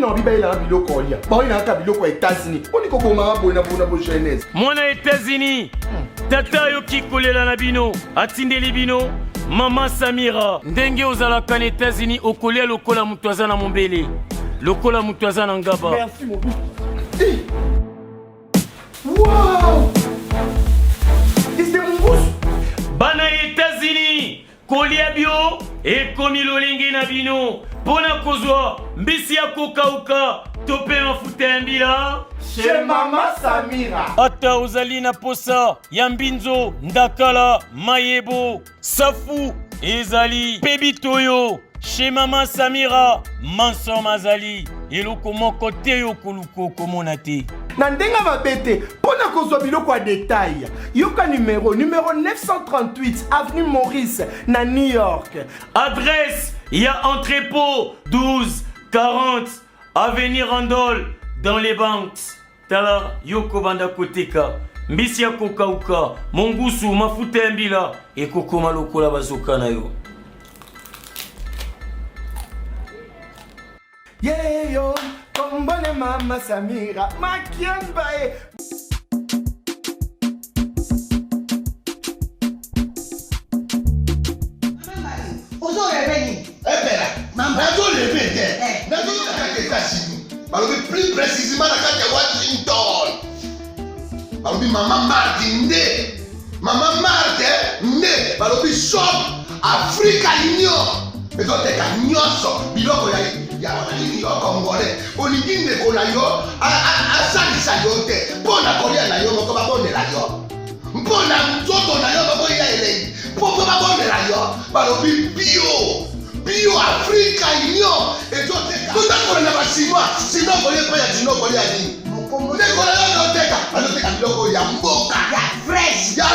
non biba ila biloko olia. Ba ina ka biloko États-Unis. Oni ko koma bona jeunesse. Mwana États-Unis. Tata yo kikolela na bino, atindeli bino. Mama Samira, ndenge ozalaka na États-Unis okolia lokola mutu aza na mombele. Lokola mutu aza na ngaba. Merci mon fils. Wow! C'est mon goût. Bana États-Unis, kolia bio ekomi lolenge na bino. Pona kozwa mbisi ya kokauka tope mafuta ya mbila. Chez Mama Samira. Ata ozali na posa ya mbinzo, ndakala, mayebo, safu, ezali, pebitoyo. Chez Mama Samira, manso mazali. Eloko moko te yo koluko komona te. Nandenga mabete, pona kozwa biloko ya détail. Yoka numéro 938 avenue Maurice na New York. Adresse, il y a entrepôt 12 40 avenue Randol dans les banques. Tala yoko banda koteka. Mbisi ya kokauka, mongusu mafuta ya mbila ekokoma lokola bazoka na yo. Yeah yo, kombone Mama Samira, makiamba e. Ozo reveni. Ebela, nazo reveni. Nazo kaka États-Unis. Balobi plus précisément na kaka Washington. Balobi Mama Marthe nde. Mama Marthe nde. Balobi shop Africa Union. Ezoteka nyonso biloko ya wananini yo Congolais. Olingi ndeko na yo asalisa yo te. Mpona kolia na yo moko babondela yo. Mpona nzoto na yo bakoya elengi. Mpo babondela yo. Balobi bio Africa Union. Ezoteka tondakona na basinois. Sino kolia pa ya sino kolia nini. Ndeko na yo azoteka. Azoteka biloko ya mboka. Ya fresh. Ya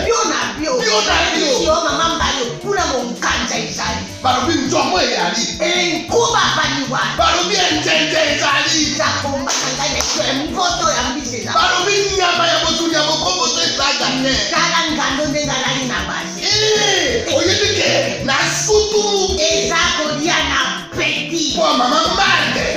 bio na bio. Bio na bio. Sio mama mbayo kuna monkanja izali. Balobi nzomo eyali. Nkuba baniwa. Balobi enjenje ezali. Zakomba ngane kwe mvoto ya mbiseza. Balobi nyama ya botu ya bokombo to esaga te. Kala ngando ndengalali na basi. Oyebike na sutu. Ezako dia na petit. Po mama Marthe.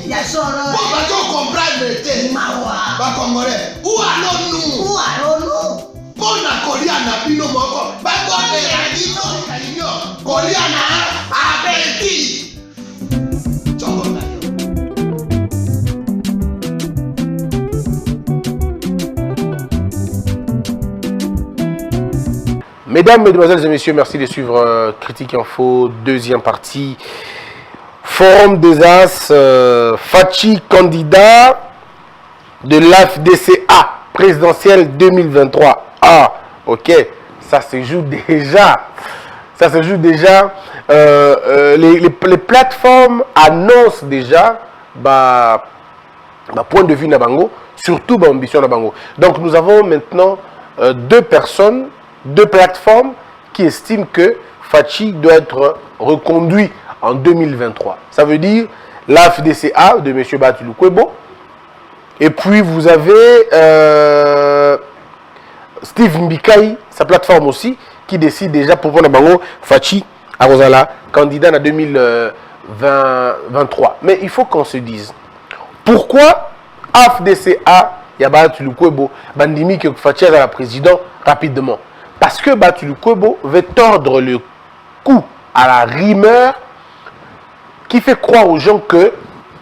Ya soro. Po bato comprendre te. Mawa. Ba Congolais. Où allons-nous? Où allons-nous? Pona kolia na bino moko. Ba bonne ya bino kalinyo. Kolia na abeti. Chongo na yo. Mesdames, Mesdemoiselles et Messieurs, merci de suivre Critique Info, deuxième partie. Forum des As, Fachi, candidat de l'AFDCA présidentielle 2023. Ah, ok, ça se joue déjà. Ça se joue déjà. Les plateformes annoncent déjà point de vue Nabango, surtout ambition Nabango. Donc nous avons maintenant deux personnes, deux plateformes qui estiment que Fachi doit être reconduit en 2023. Ça veut dire l'AFDCA de M. Batilou Kwebo. Et puis vous avez Steve Mbikai, sa plateforme aussi, qui décide déjà pour voir Nabango Fachi Arozala, candidat en 2023. Mais il faut qu'on se dise, pourquoi AFDCA, il y a Batilou Kwebo, Bandimi que Fachi est la président rapidement? Parce que Batilou Kwebo veut tordre le cou à la rumeur qui fait croire aux gens que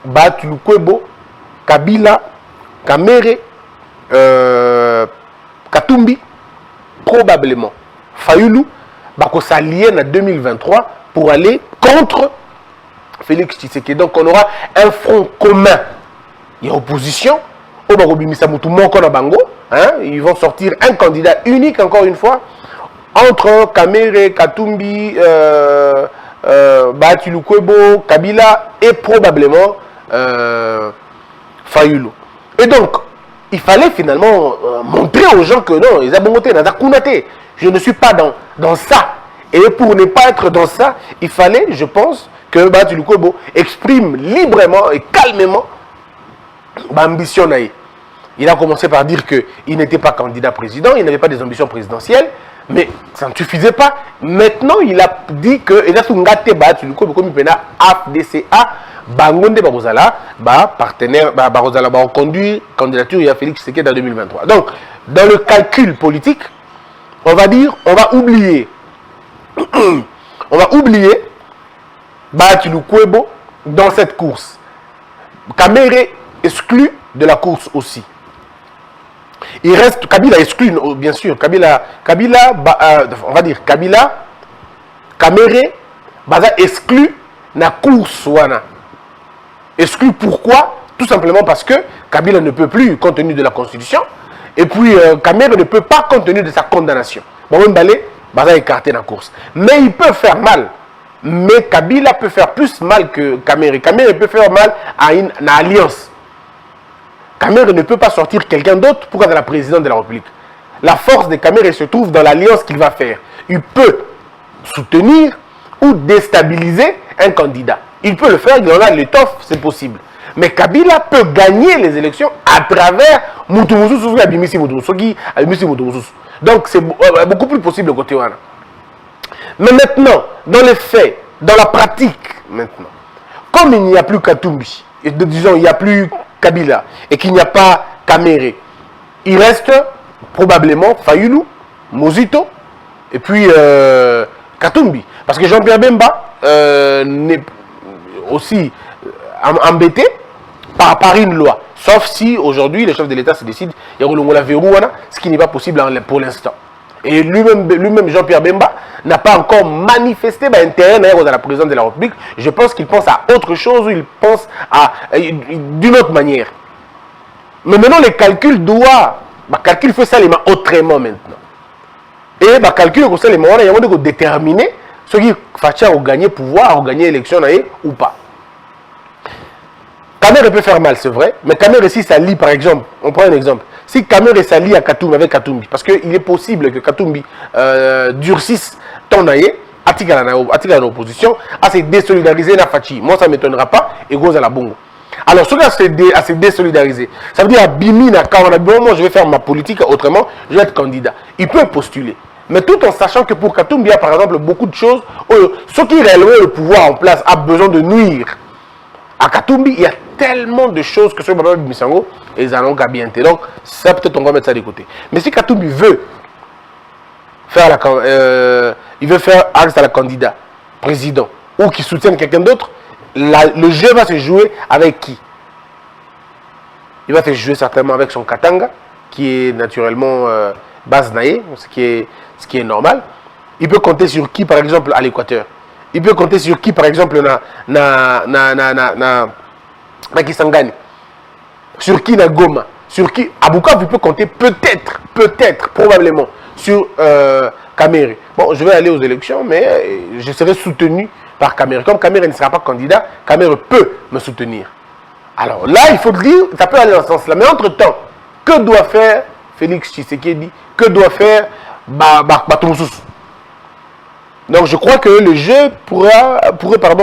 Batilou Kwebo, Kabila, Kamere, Katumbi, probablement Fayulu, va s'allier en 2023 pour aller contre Félix Tshisekedi. Donc on aura un front commun. Il y a opposition. Ils vont sortir un candidat unique, encore une fois, entre Kamere, Katumbi, Batilou Kwebo, Kabila et probablement Fayulu. Et donc, il fallait finalement montrer aux gens que non, ils ont monté, je ne suis pas dans ça. Et pour ne pas être dans ça, il fallait, je pense, que Batilou Kwebo exprime librement et calmement l'ambition. Il a commencé par dire qu'il n'était pas candidat président, il n'avait pas des ambitions présidentielles, mais ça ne suffisait pas. Maintenant, il a dit que AFDCA, Bangonde Barozala, partenaire, Barozala, va conduire candidature il y a Félix Tshisekedi en 2023. Donc, dans le calcul politique, on va dire, on va oublier Batulukwebo dans cette course. Kamere exclu de la course aussi. Il reste, Kabila exclu, bien sûr, Kabila, on va dire, Kabila, Kamere, Baza exclu la course, wana. Exclu pourquoi? Tout simplement parce que Kabila ne peut plus, compte tenu de la Constitution, et puis Kamere ne peut pas, compte tenu de sa condamnation. Bon, Baza écarté la course. Mais il peut faire mal. Mais Kabila peut faire plus mal que Kamere. Kamere peut faire mal à une alliance. Kamere ne peut pas sortir quelqu'un d'autre pour être la présidente de la République. La force de Kamere se trouve dans l'alliance qu'il va faire. Il peut soutenir ou déstabiliser un candidat. Il peut le faire, il en a l'étoffe, c'est possible. Mais Kabila peut gagner les élections à travers Moutoumousous. Donc c'est beaucoup plus possible côté Wana. Mais maintenant, dans les faits, dans la pratique, maintenant, comme il n'y a plus Katumbi, et disons il n'y a plus Kabila, et qu'il n'y a pas Kamere, il reste probablement Fayulu, Mozito, et puis Katumbi. Parce que Jean-Pierre Bemba n'est aussi embêté par une loi. Sauf si aujourd'hui le chef de l'État se décide, il y a la verrouana, ce qui n'est pas possible pour l'instant. Et lui-même Jean-Pierre Bemba n'a pas encore manifesté intérêt dans la présidence de la République. Je pense qu'il pense à autre chose ou il pense d'une autre manière. Mais maintenant, les calculs doivent... calcul fait ça autrement maintenant. Et calcul fait ça il y a déterminer ce qui fait gagner pouvoir, gagner élection ou pas. Kamere peut faire mal, c'est vrai, mais Kamere, si ça lie, par exemple, on prend un exemple, si Kamere s'allie à Katumbi, avec Katumbi, parce qu'il est possible que Katumbi durcisse ton aïe, article à l'opposition, à se désolidariser na Fachi. Moi, ça ne m'étonnera pas, et gros à la bongo. Alors, ce à se désolidariser, ça veut dire à Bimina, quand on a dit, moi, je vais faire ma politique autrement, je vais être candidat. Il peut postuler. Mais tout en sachant que pour Katumbi, il y a par exemple beaucoup de choses, ceux qui réellement le pouvoir en place a besoin de nuire. À Katumbi, il y a tellement de choses que ce que Misango et ils allons bien. Donc, ça peut-être on va mettre ça de côté. Mais si Katumbi veut faire axe à la candidat, président, ou qui soutienne quelqu'un d'autre, le jeu va se jouer avec qui? Il va se jouer certainement avec son Katanga, qui est naturellement base naïe, ce qui est normal. Il peut compter sur qui, par exemple, à l'Équateur? Il peut compter sur qui, par exemple, na Kisangani? Sur qui na Goma? Sur qui? À Bukavu, il peut compter peut-être, probablement, sur Kamere. Bon, je vais aller aux élections, mais je serai soutenu par Kamere. Comme Kamere ne sera pas candidat, Kamere peut me soutenir. Alors là, il faut dire, ça peut aller dans ce sens-là. Mais entre-temps, que doit faire Félix Tshisekedi? Que doit faire Batumoussous? Donc je crois que le jeu pourrait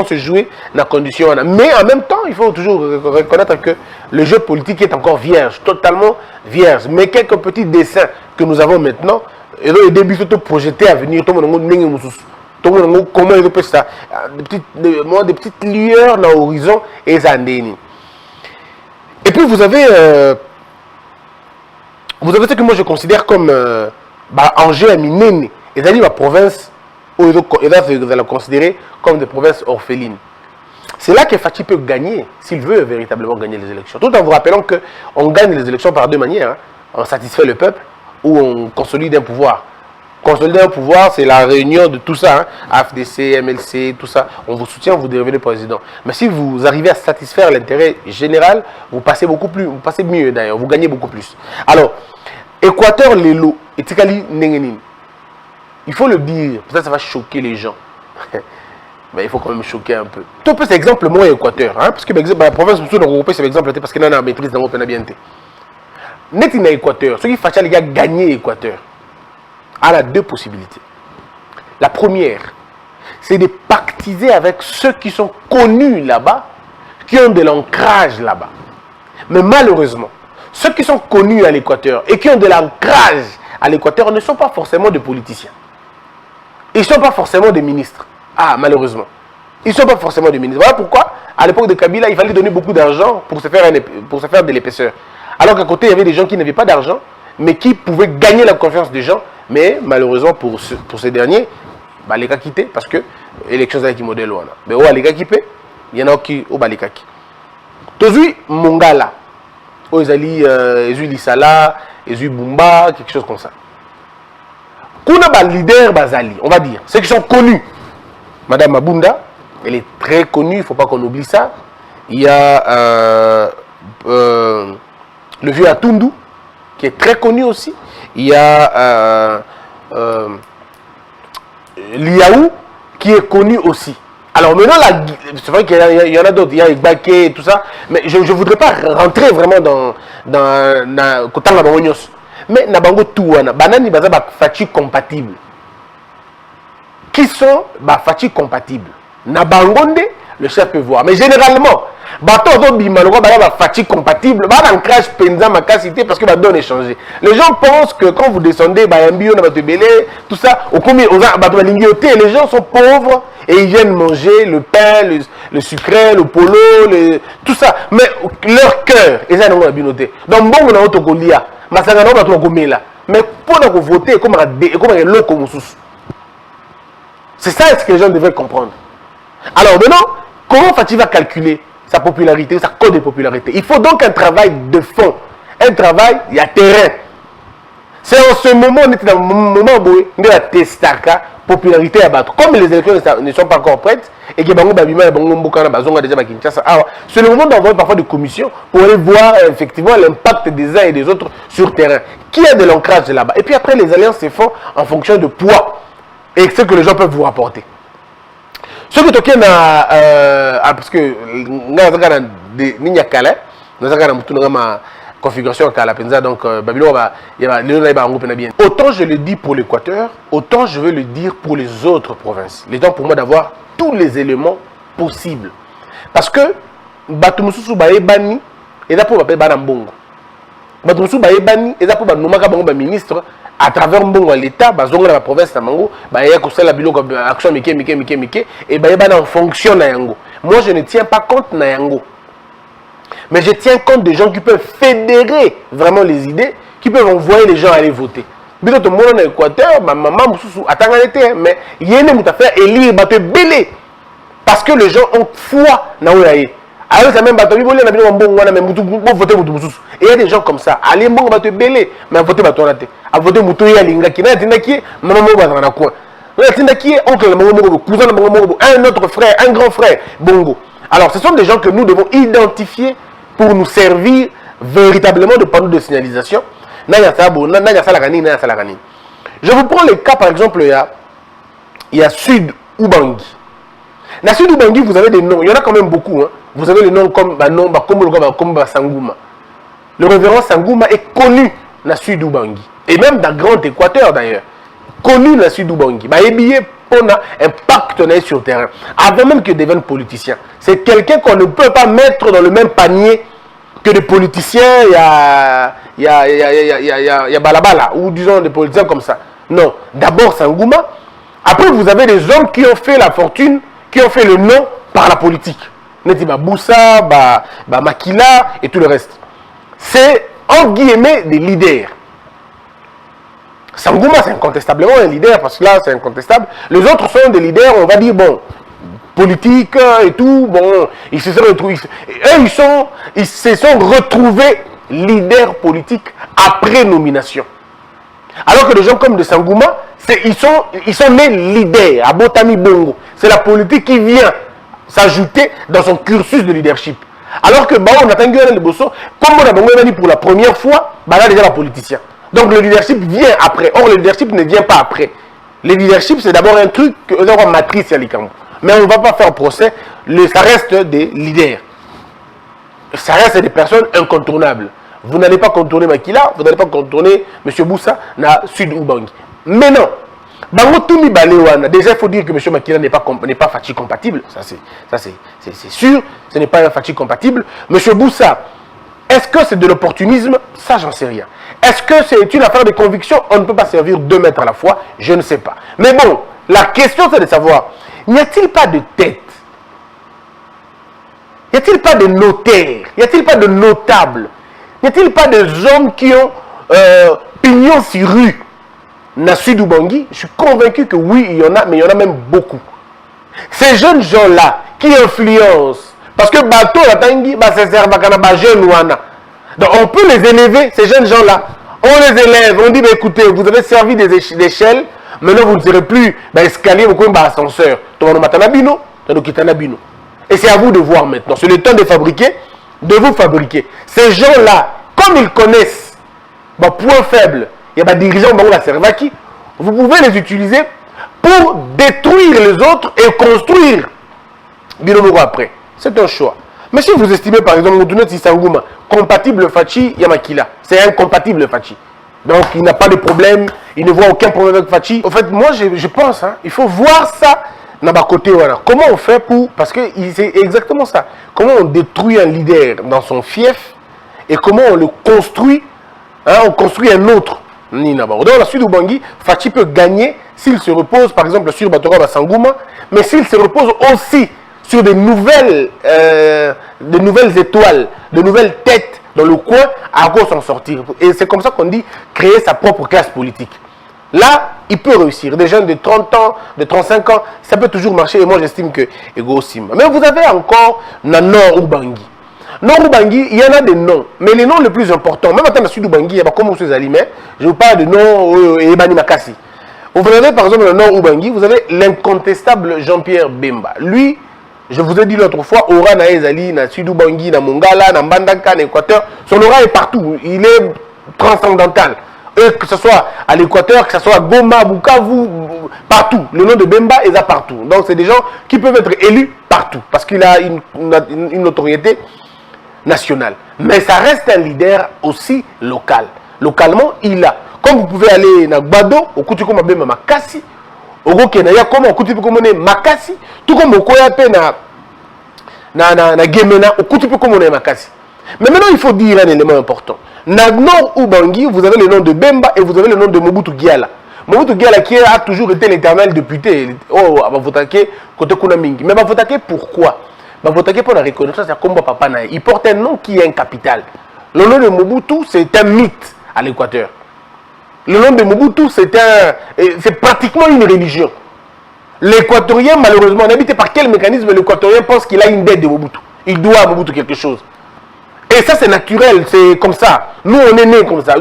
se jouer dans la condition. Mais en même temps, il faut toujours reconnaître que le jeu politique est encore vierge, totalement vierge. Mais quelques petits dessins que nous avons maintenant, et au début, tout projeté à venir, tout le monde comment il peut ça, des petites lueurs dans l'horizon et ça. Et puis vous avez ce que moi je considère comme enjeu à Minene, et d'ailleurs la province. Ou vous allez la considérer comme des provinces orphelines. C'est là que Fachi peut gagner, s'il veut véritablement gagner les élections. Tout en vous rappelant qu'on gagne les élections par deux manières. Hein. On satisfait le peuple ou on consolide un pouvoir. Consolider un pouvoir, c'est la réunion de tout ça. Hein. AFDC, MLC, tout ça. On vous soutient, vous devenez président. Mais si vous arrivez à satisfaire l'intérêt général, vous passez mieux d'ailleurs, vous gagnez beaucoup plus. Alors, Équateur, Lelo, et Tikali, Nengenin. Il faut le dire, peut-être ça va choquer les gens. Mais il faut quand même choquer un peu. Tout peu, c'est exemple moi Équateur. Hein, parce que la province de l'Europe, c'est l'exemple parce qu'il y a une maîtrise dans l'Europe. Net in Équateur, ceux qui font les gars gagner Équateur, a deux possibilités. La première, c'est de pactiser avec ceux qui sont connus là-bas, qui ont de l'ancrage là-bas. Mais malheureusement, ceux qui sont connus à l'Équateur et qui ont de l'ancrage à l'Équateur ne sont pas forcément des politiciens. Ils ne sont pas forcément des ministres. Ah, malheureusement. Ils ne sont pas forcément des ministres. Voilà pourquoi, à l'époque de Kabila, il fallait donner beaucoup d'argent pour se faire de l'épaisseur. Alors qu'à côté, il y avait des gens qui n'avaient pas d'argent, mais qui pouvaient gagner la confiance des gens. Mais malheureusement, pour ces derniers, bah, les gars quittés, parce que l'élection, c'est qui modèle. Mais les gars qui paient, il y en a qui ont les gars qui. Tozui Mongala, Ezali Lissala, Ezui Bumba, quelque chose comme ça. Kuna ba leader Bazali, on va dire, ceux qui sont connus. Madame Mabunda, elle est très connue, il ne faut pas qu'on oublie ça. Il y a le vieux Atundu, qui est très connu aussi. Il y a Liaou, qui est connu aussi. Alors maintenant, c'est vrai qu'il y en a d'autres, il y a Igbaké et tout ça, mais je ne voudrais pas rentrer vraiment dans Kotanga Bangonyos. Mais Nabango Touana, Banani Baza Fachi compatible. Qui sont Fachi compatibles? Nabangonde, le chef peut voir. Mais généralement, Bato Bimanoko Fachi compatible, l'ancrage Penza Makasité parce que Badon est changé. Les gens pensent que quand vous descendez, Bayambio, Nabatebele, tout ça, les gens sont pauvres et ils viennent manger le pain, le sucré, le polo, tout ça. Mais leur cœur, ils ont binoté. Donc, bon, on a autocolia. Mais pour voter, comme un loco. C'est ça ce que les gens devraient comprendre. Alors maintenant, comment faut-il calculer sa popularité, sa cote de popularité? Il faut donc un travail de fond. Un travail, il y a terrain. C'est en ce moment, on est dans le moment où on a testé la popularité à battre. Comme les élections ne sont pas encore prêtes, et que c'est le moment d'envoyer parfois des commissions pour aller voir effectivement l'impact des uns et des autres sur le terrain. Qui a de l'ancrage là-bas? Et puis après, les alliances se font en fonction de poids et ce que les gens peuvent vous rapporter. Ce que tu as, parce que nous avons ma configuration à la Penza, donc autant je le dis pour l'Équateur, autant je veux le dire pour les autres provinces. Il est temps pour moi d'avoir tous les éléments possibles. Parce que Batumusu Baebani est là pour Banambongo. Batumusu Baebani est là pour Nomaka Bango ministre à travers Mbongo l'État, Bazongo la province Tamango, Baya Kosala Biloko action Mike et Baebana en fonction na yango. Moi je ne tiens pas compte na yango. Mais je tiens compte des gens qui peuvent fédérer vraiment les idées, qui peuvent envoyer les gens à aller voter. Bien tout le monde en Équateur, ma maman Moussou attend l'été, mais il y a une faire élire bateau belé parce que les gens ont foi dans le alors ça même bateau belé na bino mbongo wana mais mutu voter mutu Moussou. Et il y a des gens comme ça, aller mbongo bateau belé mais voter bateau raté. A voter mutu ya linga kina tindaki maman mo bazana na coin. Na tindaki oncle na mbongo cousin na mbongo un autre frère, un grand frère bongo. Alors ce sont des gens que nous devons identifier pour nous servir véritablement de panneaux de signalisation. Je vous prends le cas, par exemple, il y a Sud Ubangi. Dans Sud Ubangi, vous avez des noms, il y en a quand même beaucoup. Hein. Vous avez des noms comme Sangouma. Le révérend Sangouma est connu dans Sud Ubangi. Et même dans Grand Équateur d'ailleurs. Connu dans Sud Ubangi. Il on a un pacte sur le terrain. Avant même qu'il devienne politicien. C'est quelqu'un qu'on ne peut pas mettre dans le même panier que des politiciens, il y a Balabala, ou disons des politiciens comme ça. Non, d'abord Sangouma, après vous avez des hommes qui ont fait la fortune, qui ont fait le nom par la politique. Netiba Boussa, Makila et tout le reste. C'est en guillemets des leaders. Sangouma c'est incontestablement un leader, parce que là c'est incontestable. Les autres sont des leaders, on va dire, bon, politique et tout, bon, ils se sont retrouvés, ils se sont retrouvés leaders politiques après nomination. Alors que des gens comme de Sangouma, ils sont nés leaders, à Botami Bongo. C'est la politique qui vient s'ajouter dans son cursus de leadership. Alors que on a Tanguy de Bosso, comme on a dit pour la première fois, là déjà la politicien. Donc le leadership vient après. Or le leadership ne vient pas après. Le leadership c'est d'abord un truc, une matrice à l'Ikambo. Mais on ne va pas faire procès, ça reste des leaders. Ça reste des personnes incontournables. Vous n'allez pas contourner Makila, vous n'allez pas contourner M. Boussa dans Sud Ubangi. Mais non, déjà il faut dire que M. Makila n'est pas Fachi compatible, ça c'est sûr, ce n'est pas un Fachi compatible. M. Boussa Est-ce que c'est de l'opportunisme? Ça, j'en sais rien. Est-ce que c'est une affaire de conviction? On ne peut pas servir 2 maîtres à la fois. Je ne sais pas. Mais bon, la question, c'est de savoir, n'y a-t-il pas de tête? Y a-t-il pas de notaires? Y a-t-il pas de notables? Y a-t-il pas des hommes qui ont pignon sur rue? Nassu Bangui, je suis convaincu que oui, il y en a, mais il y en a même beaucoup. Ces jeunes gens-là qui influencent, parce que bateau, la tangi, c'est jeune wana. Donc on peut les élever, ces jeunes gens-là. On les élève, on dit, bah, écoutez, vous avez servi des échelles, maintenant vous ne serez plus escalier, vous pouvez ascenseur. Et c'est à vous de voir maintenant. C'est le temps de fabriquer, de vous fabriquer. Ces gens-là, comme ils connaissent, point faible, il y a des dirigeants de la Servaki, vous pouvez les utiliser pour détruire les autres et construire Binomoro après. C'est un choix. Mais si vous estimez par exemple Moutounot Sissangouma compatible Fachi Yamakila, c'est incompatible Fachi. Donc il n'a pas de problème, il ne voit aucun problème avec Fachi. En fait, moi je pense, hein, il faut voir ça dans ma côté. Voilà. Comment on fait pour. Parce que c'est exactement ça. Comment on détruit un leader dans son fief et comment on le construit, hein, on construit un autre. Dans la suite du Bangui, Fachi peut gagner s'il se repose par exemple sur Batora Basangouma, mais s'il se repose aussi sur de nouvelles étoiles, de nouvelles têtes dans le coin, à quoi s'en sortir. Et c'est comme ça qu'on dit créer sa propre classe politique. Là, il peut réussir. Des jeunes de 30 ans, de 35 ans, ça peut toujours marcher. Et moi, j'estime que Ego Simba. Mais vous avez encore Nord Ubangui. Nord Ubangui, il y en a des noms. Mais les noms les plus importants, même dans Sud Ubangui, il y a comme M. Zalimé, je vous parle de nom Ebani Makassi. Vous avez par exemple le Nord Ubangui, vous avez l'incontestable Jean-Pierre Bemba. Lui, je vous ai dit l'autre fois, aura na Ezali, na Sud Ubangui, na Mongala, na Mbandaka, na Équateur, son aura est partout. Il est transcendantal. Et que ce soit à l'Équateur, que ce soit à Goma, Bukavu, partout. Le nom de Bemba est là partout. Donc c'est des gens qui peuvent être élus partout. Parce qu'il a une notoriété nationale. Mais ça reste un leader aussi local. Localement, il a. Comme vous pouvez aller à Gbado, au Koutikoma Bemba Makassi, au Gokenaya, comme au Koutikoma Makassi, tout comme au Koyape na Gemena, au Koutikoma Makassi. Mais maintenant, il faut dire un élément important. Nord Ubangui, vous avez le nom de Bemba et vous avez le nom de Mobutu Giala. Mobutu Giala qui a toujours été l'éternel député. Oh, Bavotake, côté Kunamingi. Mais Bavotake, pourquoi? Bavotake pour la reconnaissance, c'est comme Papa Naï. Il porte un nom qui est un capital. Le nom de Mobutu, c'est un mythe à l'Équateur. Le nom de Mobutu, c'est pratiquement une religion. L'Équatorien, malheureusement, habité par quel mécanisme l'Équatorien pense qu'il a une dette de Mobutu? Il doit à Mobutu quelque chose. Et ça, c'est naturel, c'est comme ça. Nous, on est nés comme ça.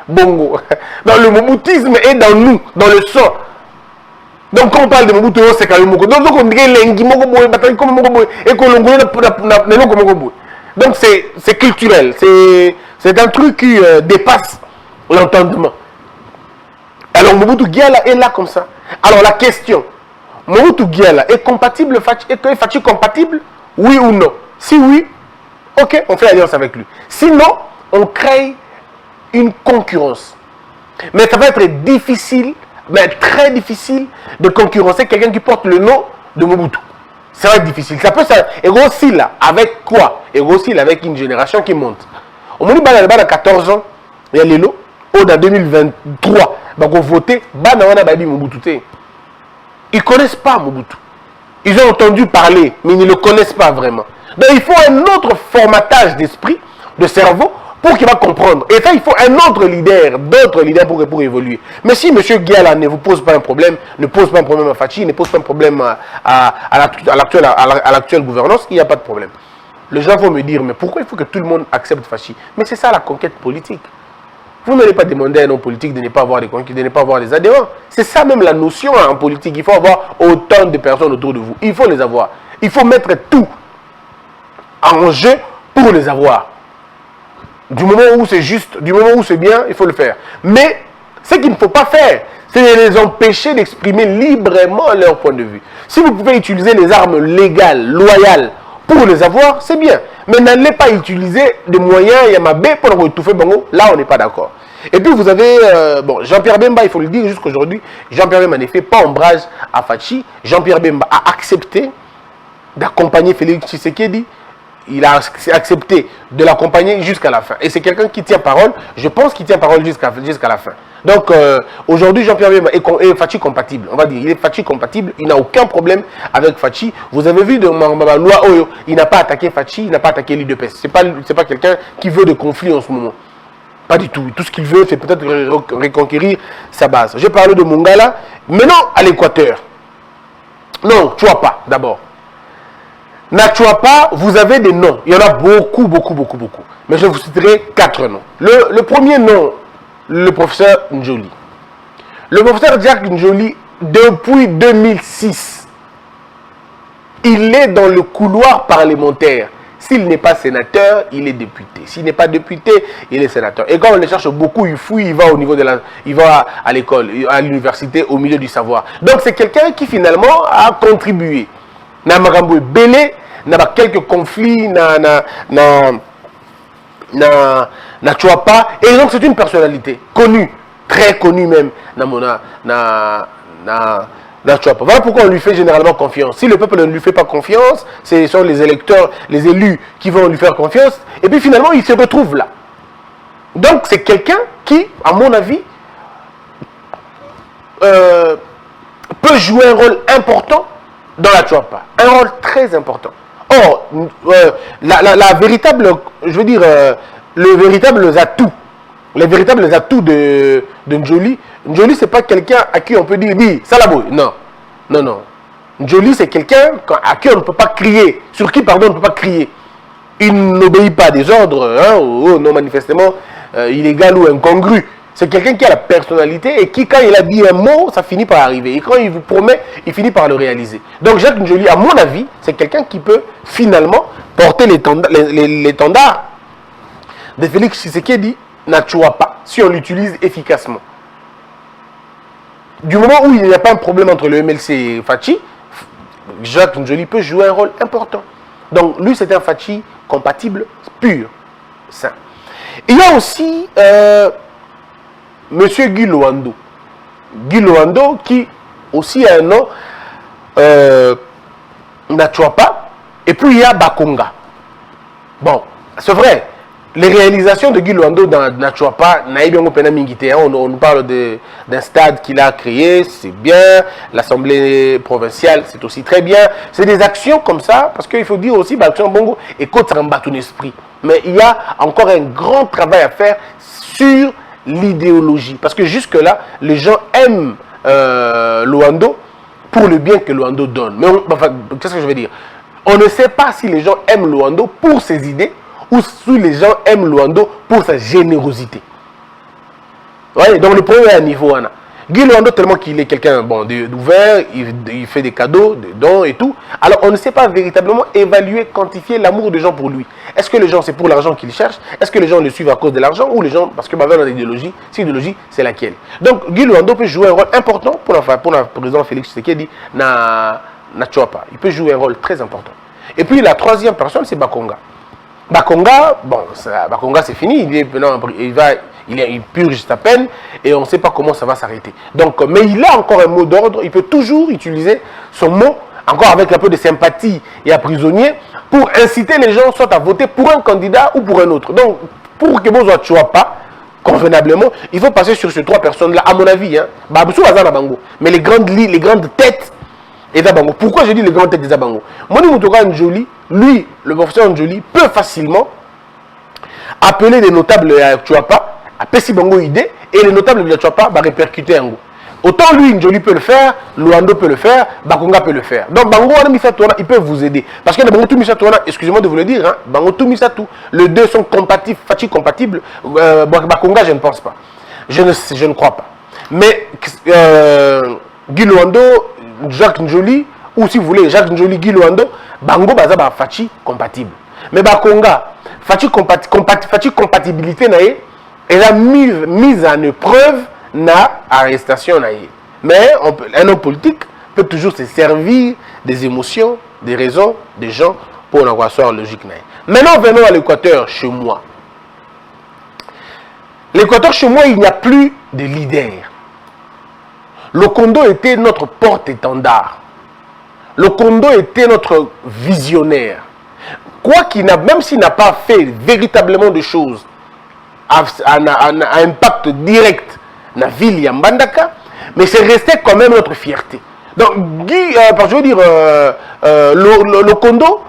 Bongo. Dans le moboutisme est dans nous, dans le sang. Donc, quand on parle de Mobutu, c'est quand même donc on dirait l'engi mogoboy, bataille comme mogoboy, et qu'on l'ongoye. Donc, c'est culturel. C'est un truc qui dépasse l'entendement. Alors, Mobutu Giala est là comme ça. Alors, la question, Mobutu Giala est compatible, est Fachi compatible? Oui ou non? Si oui, ok, on fait alliance avec lui. Sinon, on crée une concurrence. Mais ça va être difficile, mais très difficile, de concurrencer quelqu'un qui porte le nom de Mobutu. Ça va être difficile. Ça peut et aussi là, avec quoi? Et aussi là, avec une génération qui monte. Au moment où il y a 14 ans, il y a Lelo, en 2023, il va voter, Mobutu. Ils ne connaissent pas Mobutu. Ils ont entendu parler, mais ils ne le connaissent pas vraiment. Donc il faut un autre formatage d'esprit, de cerveau, pour qu'il va comprendre. Et ça, il faut un autre leader, d'autres leaders pour évoluer. Mais si M. Giala ne vous pose pas un problème, ne pose pas un problème à Fachi, ne pose pas un problème à l'actuelle gouvernance, il n'y a pas de problème. Les gens vont me dire, mais pourquoi il faut que tout le monde accepte Fachi? Mais c'est ça la conquête politique. Vous n'allez pas demander à un homme politique de ne pas avoir des conquêtes, de ne pas avoir des adhérents. C'est ça même la notion en politique. Il faut avoir autant de personnes autour de vous. Il faut les avoir. Il faut mettre tout en jeu pour les avoir. Du moment où c'est juste, du moment où c'est bien, il faut le faire. Mais ce qu'il ne faut pas faire, c'est de les empêcher d'exprimer librement leur point de vue. Si vous pouvez utiliser les armes légales, loyales, pour les avoir, c'est bien. Mais n'allez pas utiliser des moyens Yamabé pour étouffer Bango. Là, on n'est pas d'accord. Et puis, vous avez Jean-Pierre Bemba, il faut le dire jusqu'aujourd'hui. Jean-Pierre Bemba ne fait pas ombrage à Fachi. Jean-Pierre Bemba a accepté d'accompagner Félix Tshisekedi il a accepté de l'accompagner jusqu'à la fin. Et c'est quelqu'un qui tient parole. Je pense qu'il tient parole jusqu'à la fin. Donc, aujourd'hui, Jean-Pierre Bemba est Fachi compatible. On va dire, il est Fachi compatible. Il n'a aucun problème avec Fachi. Vous avez vu de ma loi Oyo, il n'a pas attaqué Fachi, il n'a pas attaqué l'UDPS. Ce n'est pas quelqu'un qui veut de conflit en ce moment. Pas du tout. Tout ce qu'il veut, c'est peut-être reconquérir sa base. J'ai parlé de Mongala. Maintenant, à l'Équateur. Non, tu vois pas, d'abord. Nachuapa, vous avez des noms. Il y en a beaucoup. Mais je vous citerai 4 noms. Le premier nom, le professeur Njoli. Le professeur Jacques Njoli, depuis 2006, il est dans le couloir parlementaire. S'il n'est pas sénateur, il est député. S'il n'est pas député, il est sénateur. Et quand on le cherche beaucoup, il fouille, il va au niveau de il va à l'école, à l'université, au milieu du savoir. Donc c'est quelqu'un qui finalement a contribué. Na Marambo Belé, n'a pas quelques conflits, na Chuapa. Et donc c'est une personnalité connue, très connue même, na Chuapa. Voilà pourquoi on lui fait généralement confiance. Si le peuple ne lui fait pas confiance, ce sont les électeurs, les élus qui vont lui faire confiance. Et puis finalement, il se retrouve là. Donc c'est quelqu'un qui, à mon avis, peut jouer un rôle important dans la Chuapa. Un rôle très important. Or, la véritable, je veux dire, les véritables atouts de Njoli, Njoli, c'est pas quelqu'un à qui on peut dire, Salabo. Non. Njoli, c'est quelqu'un à qui on ne peut pas crier, sur qui, pardon, on ne peut pas crier. Il n'obéit pas à des ordres, non manifestement illégal ou incongru. C'est quelqu'un qui a la personnalité et qui, quand il a dit un mot, ça finit par arriver. Et quand il vous promet, il finit par le réaliser. Donc Jacques Njoli, à mon avis, c'est quelqu'un qui peut finalement porter l'étendard de Félix Tshisekedi Nachuapa, si on l'utilise efficacement. Du moment où il n'y a pas un problème entre le MLC et Fachi, Jacques Njoli peut jouer un rôle important. Donc lui, c'est un Fachi compatible, pur, sain. Il y a aussi Monsieur Guy Loando. Guy Loando qui aussi a un nom Nachuapa. Et puis il y a Bakonga. Bon, c'est vrai. Les réalisations de Guy Loando dans Nachuapa, on nous parle d'un stade qu'il a créé, c'est bien. L'Assemblée provinciale, c'est aussi très bien. C'est des actions comme ça, parce qu'il faut dire aussi, Bongo et Côte ton esprit. Mais il y a encore un grand travail à faire sur l'idéologie. Parce que jusque-là, les gens aiment Loando pour le bien que Loando donne. Mais qu'est-ce que je veux dire? On ne sait pas si les gens aiment Loando pour ses idées, ou si les gens aiment Loando pour sa générosité. Ouais, donc le premier à niveau, Anna. Guy Loando, tellement qu'il est quelqu'un d'ouvert, il fait des cadeaux, des dons et tout. Alors on ne sait pas véritablement évaluer, quantifier l'amour des gens pour lui. Est-ce que les gens, c'est pour l'argent qu'ils cherchent? Est-ce que les gens le suivent à cause de l'argent? Ou les gens, parce que dans l'idéologie, c'est l'idéologie, c'est laquelle? Donc Guy Loando peut jouer un rôle important pour le président Félix Tshisekedi na Chuapa. Il peut jouer un rôle très important. Et puis la troisième personne, c'est Bakonga. Bakonga, Bakonga c'est fini, il purge sa peine et on ne sait pas comment ça va s'arrêter. Donc, mais il a encore un mot d'ordre, il peut toujours utiliser son mot, encore avec un peu de sympathie et à prisonnier, pour inciter les gens soit à voter pour un candidat ou pour un autre. Donc, pour que vous ne soyez pas convenablement, il faut passer sur ces 3 personnes-là, à mon avis. Mais les grandes têtes, et Zabango. Pourquoi je dis les grandes têtes de Zabango? Moni Moutoka Njoli, lui, le professeur Njoli, peut facilement appeler des notables à Chuapa, à Pessi Bango idée, et les notables de Chuapa va répercuter en go. Autant lui, Njoli peut le faire, Luando peut le faire, Bakonga peut le faire. Donc Bango ils peuvent vous aider. Parce que les Bango Misatouana, excusez-moi de vous le dire, Bango Misatou, les deux sont compatibles, Fachi compatibles, Bakonga je ne pense pas. Je ne crois pas. Mais Guy Luando, Jacques Njoli, ou si vous voulez, Jacques Njoli, Guy Luando, Bango Baza Fachi compatible. Mais Bakonga, Fachi compatibilité naïe, elle a mise en épreuve na arrestation naïe. Mais un homme politique peut toujours se servir des émotions, des raisons, des gens pour en avoir soit logique naïe. Maintenant, venons à l'Équateur, chez moi. L'Équateur, chez moi, il n'y a plus de leader. Le Kondo était notre porte-étendard. Le Kondo était notre visionnaire. quoi qu'il n'a, même s'il n'a pas fait véritablement de choses à impact direct dans la ville de Mbandaka, mais c'est resté quand même notre fierté. Donc, je veux dire, le Kondo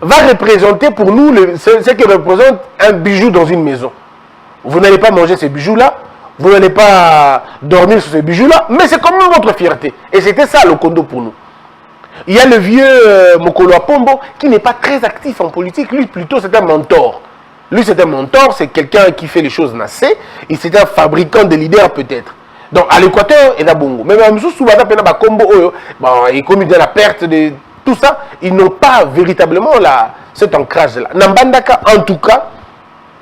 va représenter pour nous ce qui représente un bijou dans une maison. Vous n'allez pas manger ces bijoux-là, vous n'allez pas dormir sur ces bijoux-là, mais c'est quand même votre fierté. Et c'était ça le Kondo pour nous. Il y a le vieux Mokolo Apombo qui n'est pas très actif en politique. Lui, plutôt, c'est un mentor. Lui, c'est un mentor, c'est quelqu'un qui fait les choses nassées. Et c'est un fabricant de leaders, peut-être. Donc, à l'Équateur, il y a Bongo. Mais même si vous avez un combo, et comme il y a la perte de tout ça, ils n'ont pas véritablement cet ancrage-là. Nambandaka, en tout cas,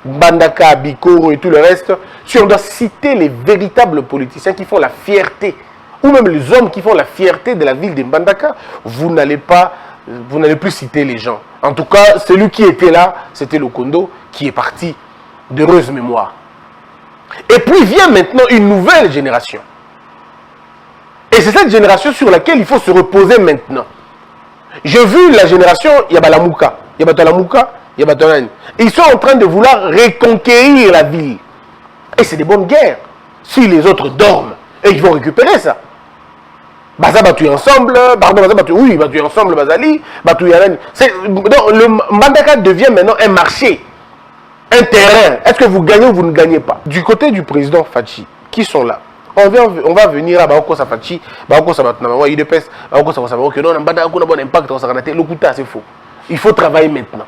Mbandaka, Bikoro et tout le reste, si on doit citer les véritables politiciens qui font la fierté, ou même les hommes qui font la fierté de la ville de Mbandaka, vous n'allez plus citer les gens. En tout cas, celui qui était là, c'était le Kondo, qui est parti d'heureuse mémoire. Et puis vient maintenant une nouvelle génération. Et c'est cette génération sur laquelle il faut se reposer maintenant. J'ai vu la génération, il y a Balamouka, il y a Batalamouka, il y a Batalan. Ils sont en train de vouloir reconquérir la ville. Et c'est des bonnes guerres. Si les autres dorment, et ils vont récupérer ça. Baza battu ensemble, pardon, Baza battu, oui, battu ensemble, Bazali, battu Yaran. Donc le Mbandaka devient maintenant un marché, un terrain. Est-ce que vous gagnez ou vous ne gagnez pas? Du côté du président Fachi, qui sont là? On va venir à Baoko Safachi, Baoko Sabatnama, IDPS, Baoko Sabatnama, que non, Mbandaka a un bon impact dans sa canate. Le coup, c'est faux. Il faut travailler maintenant.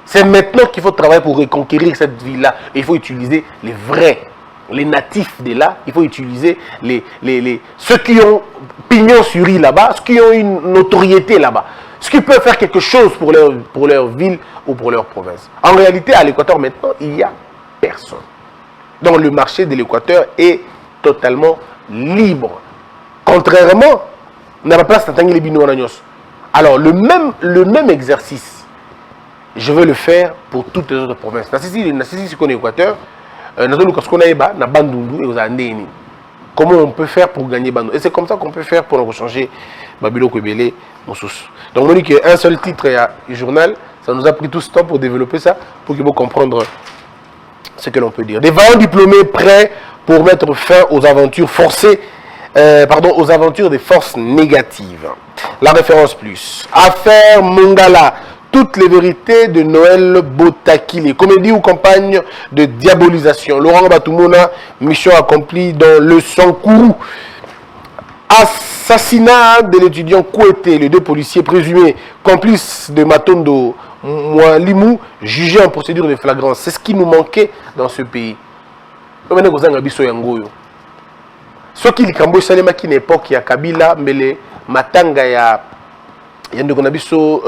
C'est maintenant qu'il faut travailler pour reconquérir cette ville-là. Et il faut utiliser les vrais, les natifs de là. Il faut utiliser ceux qui ont pignon sur rue là-bas, ceux qui ont une notoriété là-bas, ceux qui peuvent faire quelque chose pour leur ville ou pour leur province. En réalité, à l'Équateur maintenant, il n'y a personne. Donc le marché de l'Équateur est totalement libre. Contrairement, on n'a pas place d'atteindre les binoanagnos. Alors le même exercice, je veux le faire pour toutes les autres provinces. Si on est Équateur, comment on peut faire pour gagner Bandung? Et c'est comme ça qu'on peut faire pour changer Babilo Kwebele, Moussous. Donc on dit qu'un seul titre et un journal, ça nous a pris tout ce temps pour développer ça, pour qu'il faut comprendre ce que l'on peut dire. Des vaillants diplômés prêts pour mettre fin aux aventures forcées, aux aventures des forces négatives. La référence plus. Affaire Mongala. Toutes les vérités de Noël Botakili. Comédie ou campagne de diabolisation. Laurent Batoumona, mission accomplie dans le Sankourou. Assassinat de l'étudiant Kouete, les deux policiers présumés complices de Matondo Moualimou, jugés en procédure de flagrance. C'est ce qui nous manquait dans ce pays. Ce qui est Kambo Salema qui n'est pas qui a Kabila, mais les Matanga ya Yandogonabiso.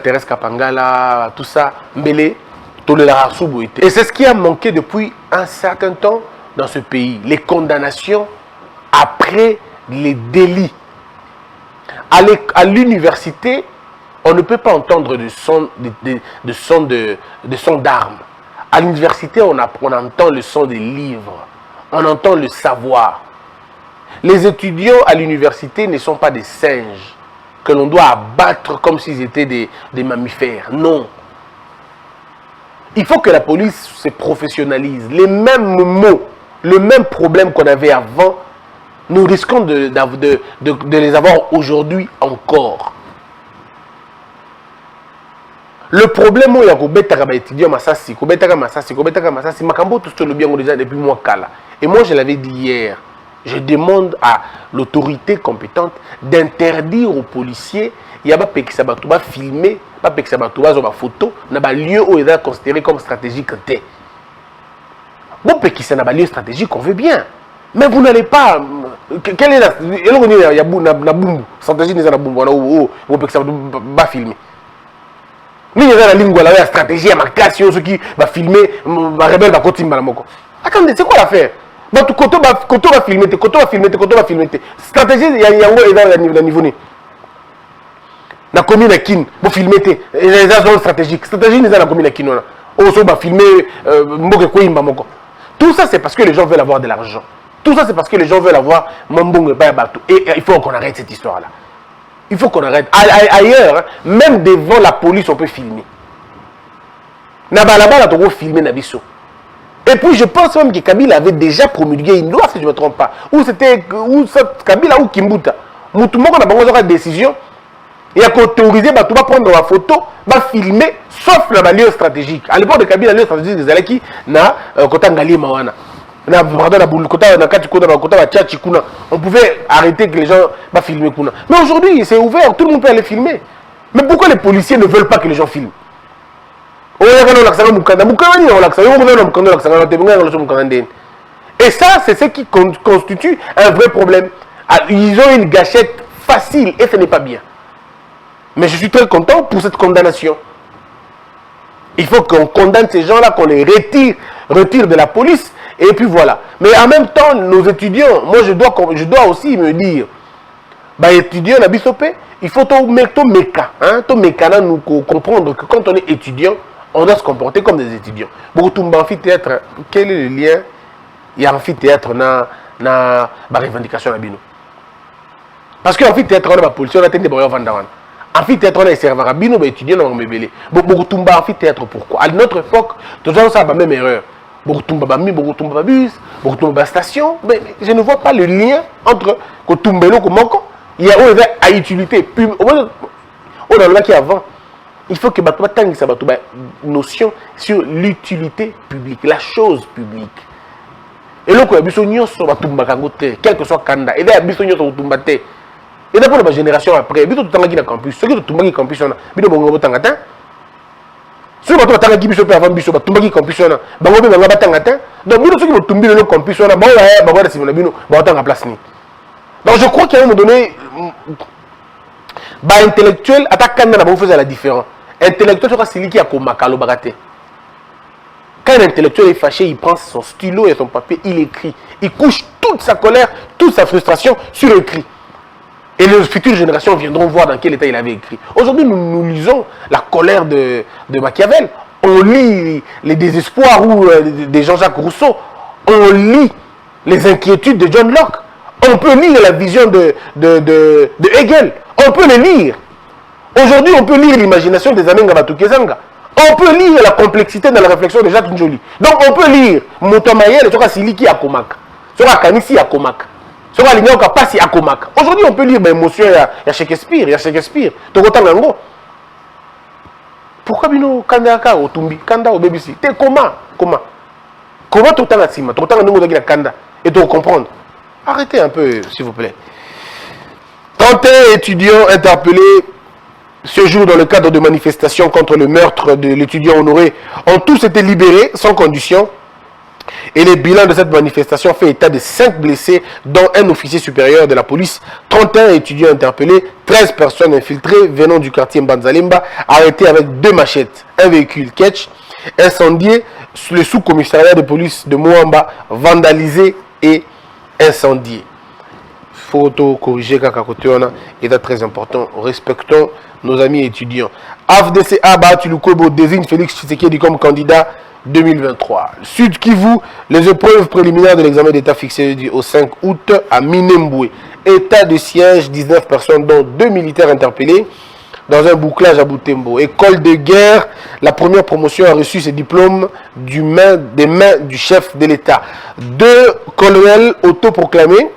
Thérèse Kapangala, tout ça, Mbele, et c'est ce qui a manqué depuis un certain temps dans ce pays. Les condamnations après les délits. À l'université, on ne peut pas entendre de son d'armes. À l'université, on entend le son des livres. On entend le savoir. Les étudiants à l'université ne sont pas des singes que l'on doit abattre comme s'ils étaient des mammifères. Non. Il faut que la police se professionnalise. Les mêmes mots, le même problème qu'on avait avant, nous risquons de les avoir aujourd'hui encore. Le problème où il y a des étudiants Massassi, Makambo, tout ce que nous déjà depuis moi Kala. Et moi, je l'avais dit hier. Je demande à l'autorité compétente d'interdire aux policiers, il y a pas que ça va filmer, pas que ça va photo, dans un lieu où il est considéré comme stratégique. Bon, que ça n'a pas lieu stratégique, on veut bien. Mais vous n'allez pas. Quelle est la. Il y a une stratégie de la bombe, où que ça va filmer. Mais il y a la ligne, la stratégie, il y a ma classe, ceux qui va filmer, va rebelle, va continuer. Attendez, c'est quoi l'affaire? Koto va filmer, Koto va filmer. Stratégie, il y a un niveau. La commune à Kin, vous filmez, les zones stratégiques. Stratégie, il y a la commune à Kin. On va filmer, tout ça, c'est parce que les gens veulent avoir de l'argent. Tout ça, c'est parce que les gens veulent avoir Mambong et il faut qu'on arrête cette histoire-là. Il faut qu'on arrête. Ailleurs, hein, même devant la police, on peut filmer. Là-bas, on peut filmer Nabiso. Et puis, je pense même que Kabila avait déjà promulgué une loi, si je ne me trompe pas. Ou c'était Kabila ou Kimbuta. Tout le monde a une décision. Il y a qu'autoriser, tu vas prendre la photo, va filmer, sauf dans le lieu stratégique. À l'époque de Kabila, le lieu stratégique des Aleki, on pouvait arrêter que les gens vont filmer. Mais aujourd'hui, c'est ouvert, tout le monde peut aller filmer. Mais pourquoi les policiers ne veulent pas que les gens filment? Et ça, c'est ce qui constitue un vrai problème. Ils ont une gâchette facile et ce n'est pas bien. Mais je suis très content pour cette condamnation. Il faut qu'on condamne ces gens-là, qu'on les retire de la police. Et puis voilà. Mais en même temps, nos étudiants, moi je dois aussi me dire, bah étudiants, il faut nous comprendre que quand on est étudiant, on doit se comporter comme des étudiants. Beaucoup amphithéâtre, quel est le lien? Il y a amphithéâtre dans la revendication. Parce que l'amphithéâtre, on a la police, on a des vendeurs. Amphithéâtre, on a des serveurs, bino, étudiants, on a mébélé. Beaucoup de amphithéâtre, pourquoi? À notre époque, tout ça, ça a la même erreur. Beaucoup de bus, beaucoup de stations. Mais je ne vois pas le lien entre Kotumbelo et Moko. Il y a une utilité. On a le qui avant. Il faut que tu aies une notion sur l'utilité publique, la chose publique. Et là, quel que soit le Kanda, et là, il y a et d'abord la génération après, il y a tout le campus. Ceux qui ont tout le campus, il y a tout le campus. Ceux qui ont tout le campus, il y a tout le campus. Donc, ceux qui ont tout le campus, il y a tout le place. Donc, je crois qu'à un moment donné, intellectuel, attaquant faisait la différence. Intellectuel, c'est celui qui a comme Makalo Baraté. Quand un intellectuel est fâché, il prend son stylo et son papier, il écrit. Il couche toute sa colère, toute sa frustration sur écrit. Et les futures générations viendront voir dans quel état il avait écrit. Aujourd'hui, nous lisons la colère de Machiavel. On lit les désespoirs de Jean-Jacques Rousseau. On lit les inquiétudes de John Locke. On peut lire la vision de Hegel. On peut les lire. Aujourd'hui, on peut lire l'imagination des Amenga Batukezanga. On peut lire la complexité de la réflexion de Jacques Njoli. Donc, on peut lire Motomayel et Siliki Akomak. Sora Kanisi Akomak. Sora Lignaoka Passi Akomak. Aujourd'hui, on peut lire l'émotion à Shakespeare. Il y a Shakespeare. Pourquoi bino Kanda au Tumbi, Kanda au BBC? T'es comment tout le temps à Sima, tout le temps à Kanda. Et tu comprendre. Arrêtez un peu, s'il vous plaît. 31 étudiants interpellés ce jour dans le cadre de manifestations contre le meurtre de l'étudiant Honoré ont tous été libérés sans condition. Et le bilan de cette manifestation fait état de 5 blessés, dont un officier supérieur de la police, 31 étudiants interpellés, 13 personnes infiltrées venant du quartier Mbanzalemba, arrêtées avec 2 machettes, un véhicule ketch, incendié, le sous-commissariat de police de Moamba, vandalisé et incendié. Photo corrigée, Kakakoteona, est très important. Respectons nos amis étudiants. AFDC Aba Tulukobo désigne Félix Tshisekedi comme candidat 2023. Sud Kivu, les épreuves préliminaires de l'examen d'État fixé au 5 août à Minembwe. État de siège, 19 personnes, dont 2 militaires interpellés dans un bouclage à Butembo. École de guerre, la première promotion a reçu ses diplômes des mains du chef de l'État. 2 colonels autoproclamés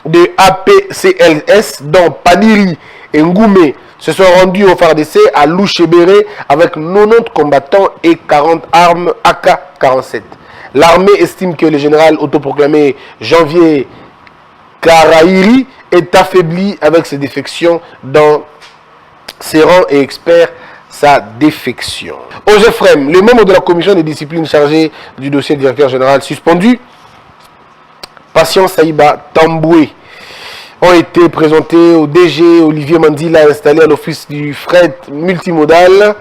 de APCLS, dont Padiri et Ngoumé, se sont rendus au FARDC à Louchébéré avec 90 combattants et 40 armes AK-47. L'armée estime que le général autoproclamé Janvier Karairi est affaibli avec ses défections dans ses rangs et espère sa défection. Aux Ephraim, le membre de la commission de discipline chargé du dossier du directeur général suspendu, Patient Saïba Tamboué, ont été présentés au DG Olivier Mandila, installé à l'office du fret multimodal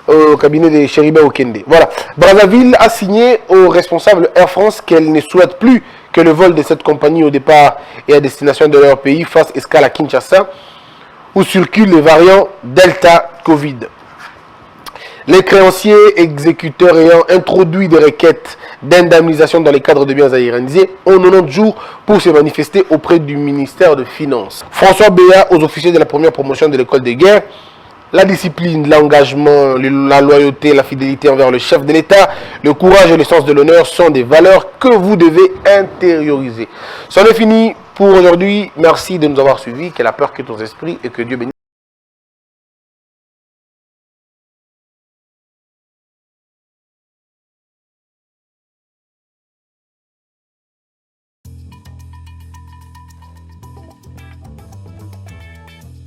au cabinet de Cheriba Okende. Voilà. Brazzaville a signé au responsable Air France qu'elle ne souhaite plus que le vol de cette compagnie au départ et à destination de leur pays fasse escale à Kinshasa, où circulent les variants Delta Covid. Les créanciers exécuteurs ayant introduit des requêtes d'indemnisation dans les cadres de biens à irréaliser ont 90 jours pour se manifester auprès du ministère de Finances. François Béat aux officiers de la première promotion de l'école de guerre. La discipline, l'engagement, la loyauté, la fidélité envers le chef de l'État, le courage et le sens de l'honneur sont des valeurs que vous devez intérioriser. C'en est fini pour aujourd'hui. Merci de nous avoir suivis. Que la peur quitte nos esprits et que Dieu bénisse.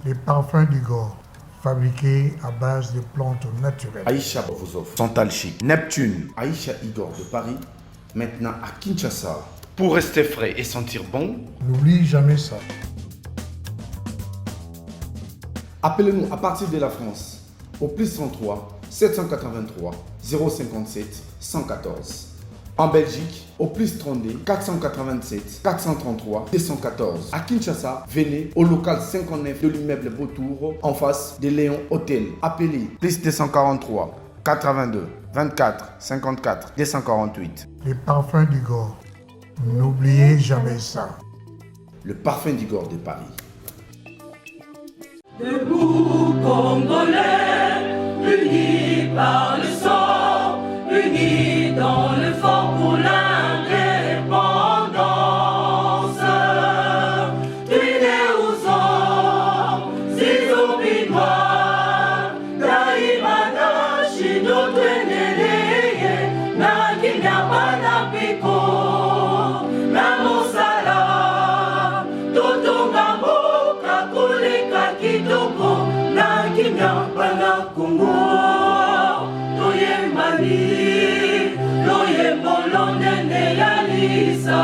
Les parfums d'Igor, fabriqués à base de plantes naturelles. Aïcha vous offre Santal Chic, Neptune, Aïcha Igor de Paris, maintenant à Kinshasa. Pour rester frais et sentir bon, N'oublie jamais ça. appelez-nous à partir de la France au plus 33 783 057 114. En Belgique, au plus 32 487 433 214. À Kinshasa, venez au local 59 de l'immeuble Beautour, en face de Léon Hôtel. Appelez plus 243 82 24 54 248. Les parfums d'Igor, n'oubliez jamais ça. Le parfum d'Igor de Paris. Debout Congolais, unis par le sang, unis dans le fort pour l'indépendance. Tués aux hommes, si obinois, Daimana, Chino, Tweneleye, Nakinyabana Piko, Namosala, Totongambo, Kakuleka Kitoko, Nakinyabana Kongo, Toyemani, Loyembolonene Yalisa.